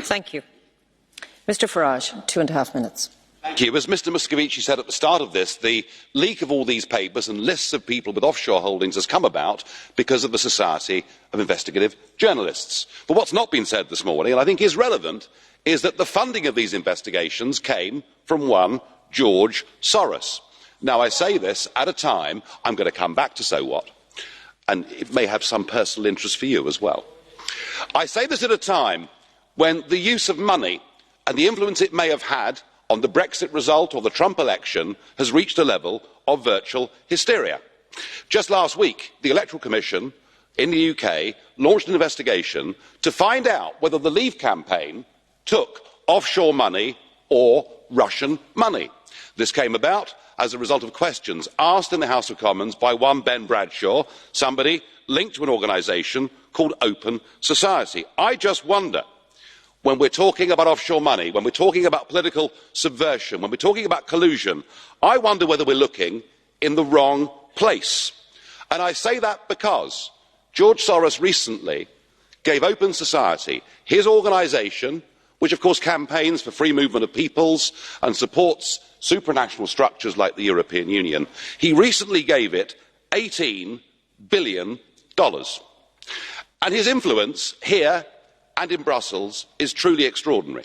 Thank you. Mr Farage, 2.5 minutes. Thank you. As Mr Moscovici said at the start of this, the leak of all these papers and lists of people with offshore holdings has come about because of the Society of Investigative Journalists. But what's not been said this morning, and I think is relevant, is that the funding of these investigations came from one George Soros. Now, I say this at a time, I'm going to come back to so what, and it may have some personal interest for you as well. I say this at a time when the use of money and the influence it may have had on the Brexit result or the Trump election has reached a level of virtual hysteria. Just last week, the Electoral Commission in the UK launched an investigation to find out whether the Leave campaign took offshore money or Russian money. This came about as a result of questions asked in the House of Commons by one Ben Bradshaw, somebody linked to an organisation called Open Society. I just wonder, when we're talking about offshore money, when we're talking about political subversion, when we're talking about collusion, I wonder whether we're looking in the wrong place. And I say that because George Soros recently gave Open Society, his organisation, which of course campaigns for free movement of peoples and supports supranational structures like the European Union, he recently gave it $18 billion. And his influence here and in Brussels is truly extraordinary.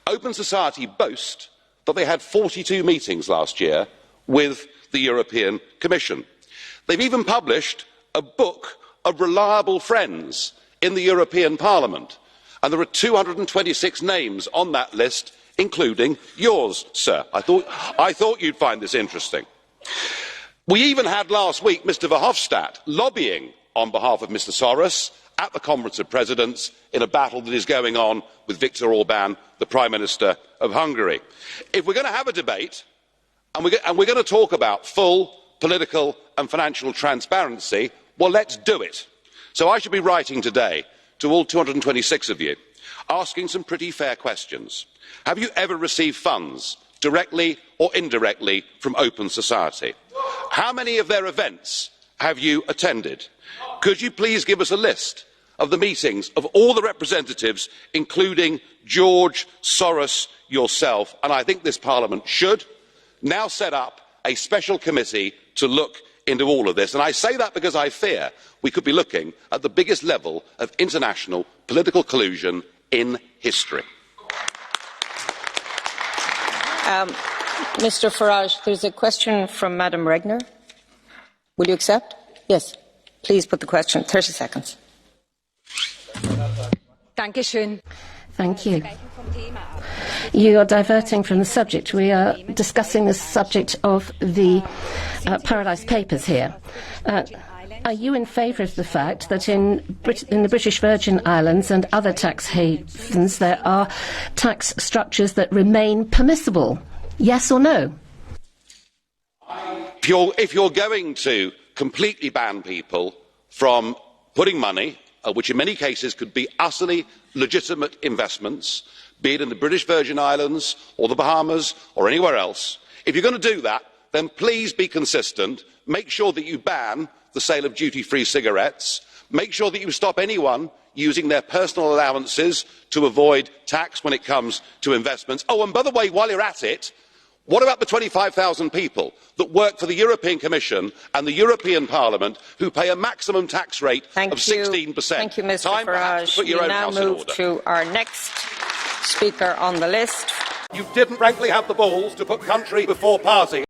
Open Society boast that they had 42 meetings last year with the European Commission. They've even published a book of reliable friends in the European Parliament, and there are 226 names on that list, including yours, sir. I thought you'd find this interesting. We even had last week Mr Verhofstadt lobbying on behalf of Mr Soros at the Conference of Presidents in a battle that is going on with Viktor Orban, the Prime Minister of Hungary. If we're going to have a debate and we're going to talk about full political and financial transparency, well, let's do it. So I should be writing today to all 226 of you, asking some pretty fair questions. Have you ever received funds, directly or indirectly, from Open Society? How many of their events have you attended? Could you please give us a list of the meetings of all the representatives, including George Soros yourself? And I think this Parliament should now set up a special committee to look into all of this. And I say that because I fear we could be looking at the biggest level of international political collusion in history. Mr Farage, there's a question from Madam Regner. Will you accept? Yes. Please put the question. 30 seconds. Thank you. You are diverting from the subject. We are discussing the subject of the Paradise Papers here. Are you in favour of the fact that in the British Virgin Islands and other tax havens there are tax structures that remain permissible? Yes or no? If you're going to completely ban people from putting money, which in many cases could be utterly legitimate investments, be it in the British Virgin Islands or the Bahamas or anywhere else, if you're going to do that, then please be consistent. Make sure that you ban the sale of duty-free cigarettes. Make sure that you stop anyone using their personal allowances to avoid tax when it comes to investments. Oh, and by the way, while you're at it, what about the 25,000 people that work for the European Commission and the European Parliament who pay a maximum tax rate of 16%? Thank you, Mr Time Farage. to put your own house in order. We now move to our next speaker on the list. You didn't frankly have the balls to put country before party.